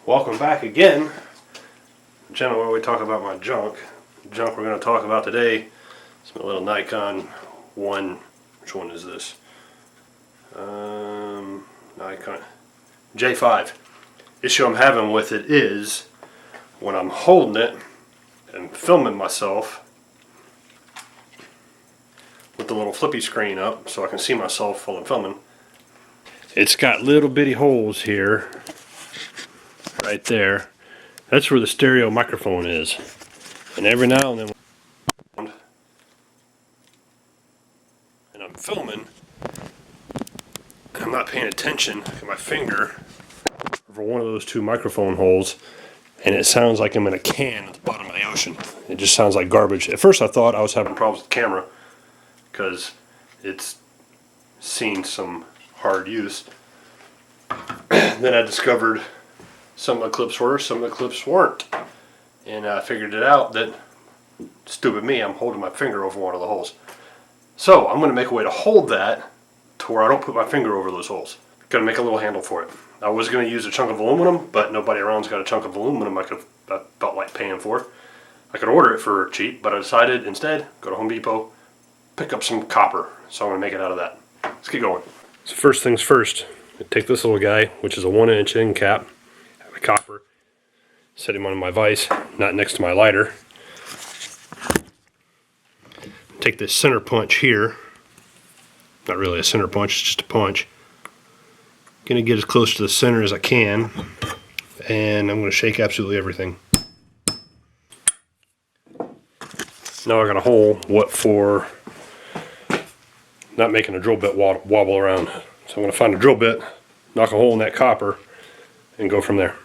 Welcome back again. The channel where we talk about my junk. The junk we're going to talk about today is my little Nikon 1. Which one is this? Nikon J5. Issue I'm having with it is when I'm holding it and filming myself with the little flippy screen up so I can see myself while I'm filming. It's got little bitty holes here. Right there. That's where the stereo microphone is. And every now and then and I'm filming, I'm not paying attention to my finger over one of those two microphone holes, and it sounds like I'm in a can at the bottom of the ocean. It just sounds like garbage. At first I thought I was having problems with the camera because it's seen some hard use. Then I discovered some of the clips were, some of the clips weren't. And I figured it out that, stupid me, I'm holding my finger over one of the holes. So I'm going to make a way to hold that to where I don't put my finger over those holes. Got to make a little handle for it. I was going to use a chunk of aluminum, but nobody around's got a chunk of aluminum I felt like paying for. I could order it for cheap, but I decided instead, go to Home Depot, pick up some copper. So I'm going to make it out of that. Let's get going. So first things first, take this little guy, which is a 1-inch end cap. Copper, set him on my vise, not next to my lighter. Take this center punch here, not really a center punch, it's just a punch. Gonna get as close to the center as I can, and I'm gonna shake absolutely everything. Now I got a hole, what for not making a drill bit wobble around. So I'm gonna find a drill bit, knock a hole in that copper, and go from there.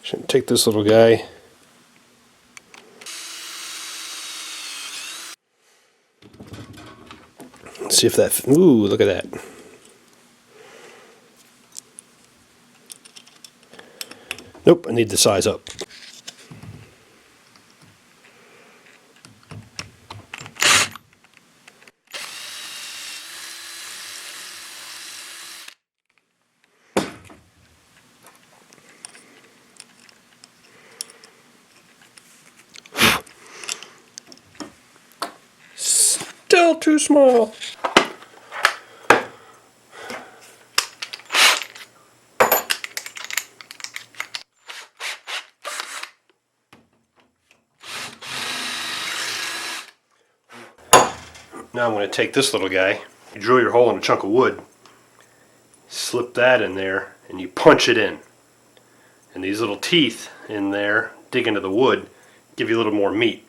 Should take this little guy. Let's see if that. Ooh, look at that. Nope, I need to size up. Still too small. Now I'm going to take this little guy. You drill your hole in a chunk of wood, slip that in there, and you punch it in. And these little teeth in there dig into the wood, give you a little more meat.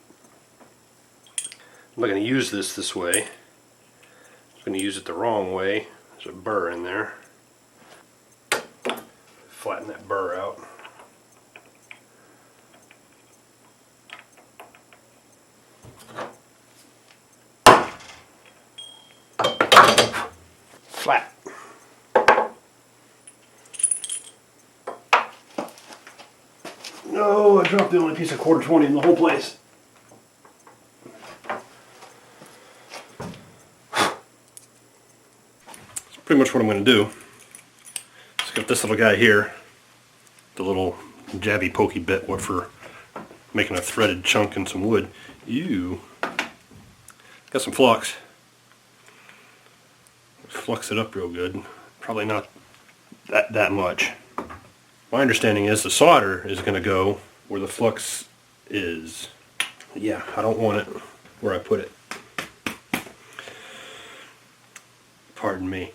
I'm not going to use this way. I'm going to use it the wrong way. There's a burr in there. Flatten that burr out. Flat. No, I dropped the only piece of 1/4 in the whole place. Pretty much what I'm going to do. Just got this little guy here, the little jabby pokey bit, what for making a threaded chunk in some wood. Ew. Got some flux. Flux it up real good. Probably not that much. My understanding is the solder is going to go where the flux is. Yeah, I don't want it where I put it. Pardon me.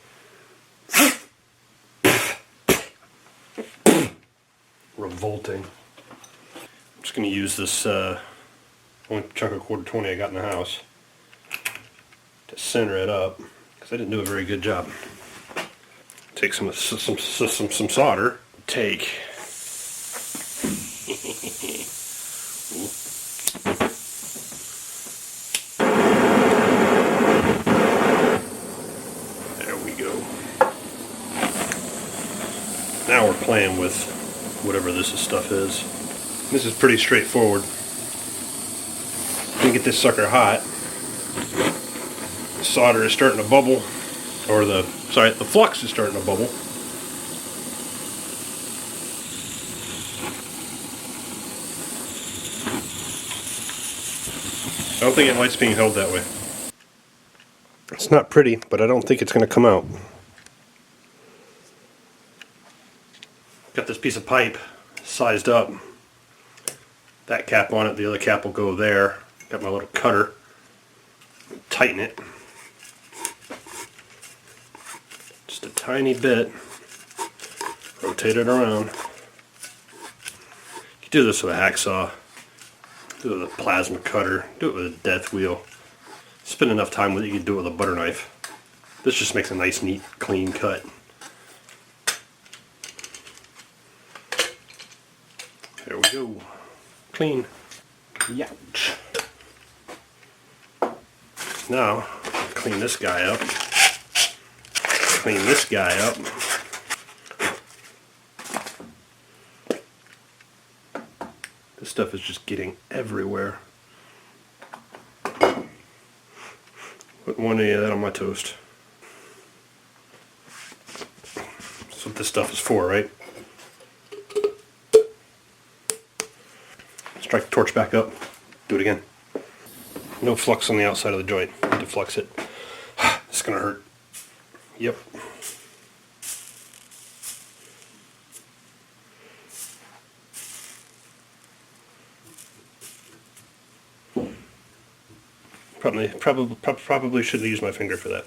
Revolting. I'm just going to use this only chunk of 1/4 I got in the house to center it up because I didn't do a very good job. Take some solder. Take there we go. Now we're playing with whatever this stuff is. This is pretty straightforward. You get this sucker hot. The solder is starting to bubble, or the flux is starting to bubble. I don't think it likes being held that way. It's not pretty, but I don't think it's going to come out. Got this piece of pipe sized up. That cap on it, the other cap will go there. Got my little cutter. Tighten it. Just a tiny bit. Rotate it around. You can do this with a hacksaw. Do it with a plasma cutter. Do it with a death wheel. Spend enough time with it, you can do it with a butter knife. This just makes a nice, neat, clean cut. There we go. Clean. Youch. Now, clean this guy up. Clean this guy up. This stuff is just getting everywhere. Wouldn't want any of that on my toast. That's what this stuff is for, right? Strike the torch back up. Do it again. No flux on the outside of the joint. Need to flux it. It's gonna hurt. Yep. Probably shouldn't use my finger for that.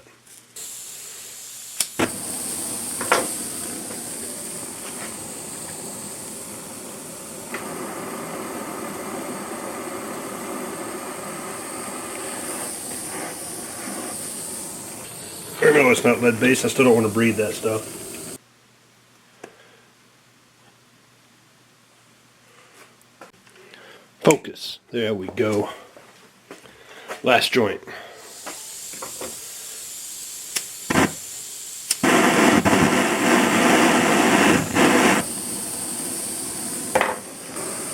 I know it's not lead based. I still don't want to breathe that stuff. Focus. There we go. Last joint.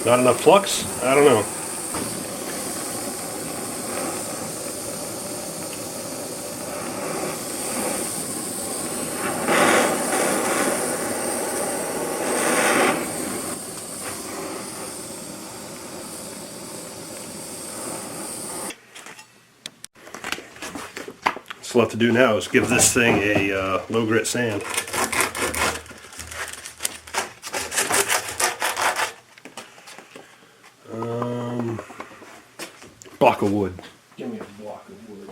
Not enough flux? I don't know. What's left to do now is give this thing a low grit sand. Block of wood. Give me a block of wood.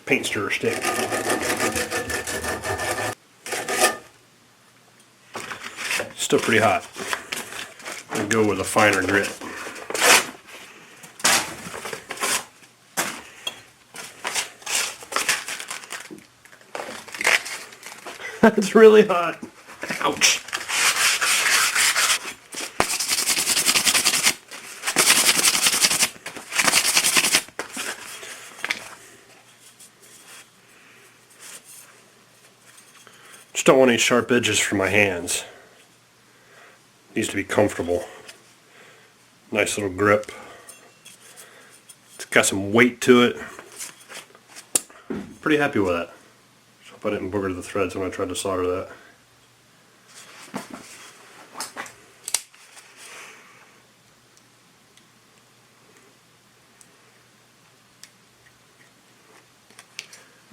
Paint stirrer stick. Still pretty hot. I'll go with a finer grit. It's really hot. Ouch. Just don't want any sharp edges for my hands. Needs to be comfortable. Nice little grip. It's got some weight to it. Pretty happy with that. I didn't booger the threads when I tried to solder that.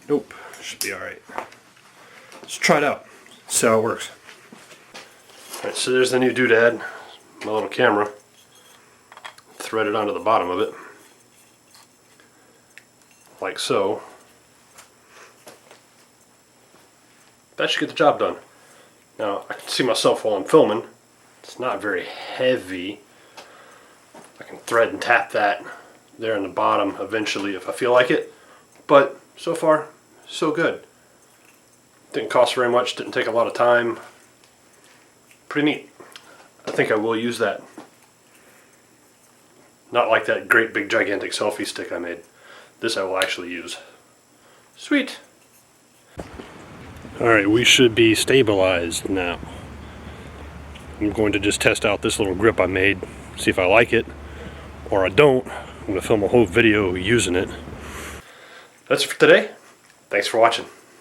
Nope, should be alright. Let's try it out, see how it works. Alright, so there's the new doodad, my little camera, threaded onto the bottom of it, like so. That should get the job done. Now, I can see myself while I'm filming. It's not very heavy. I can thread and tap that there in the bottom eventually if I feel like it. But so far, so good. Didn't cost very much, didn't take a lot of time. Pretty neat. I think I will use that. Not like that great big gigantic selfie stick I made. This I will actually use. Sweet. Alright, we should be stabilized now. I'm going to just test out this little grip I made, see if I like it, or I don't. I'm going to film a whole video using it. That's it for today. Thanks for watching.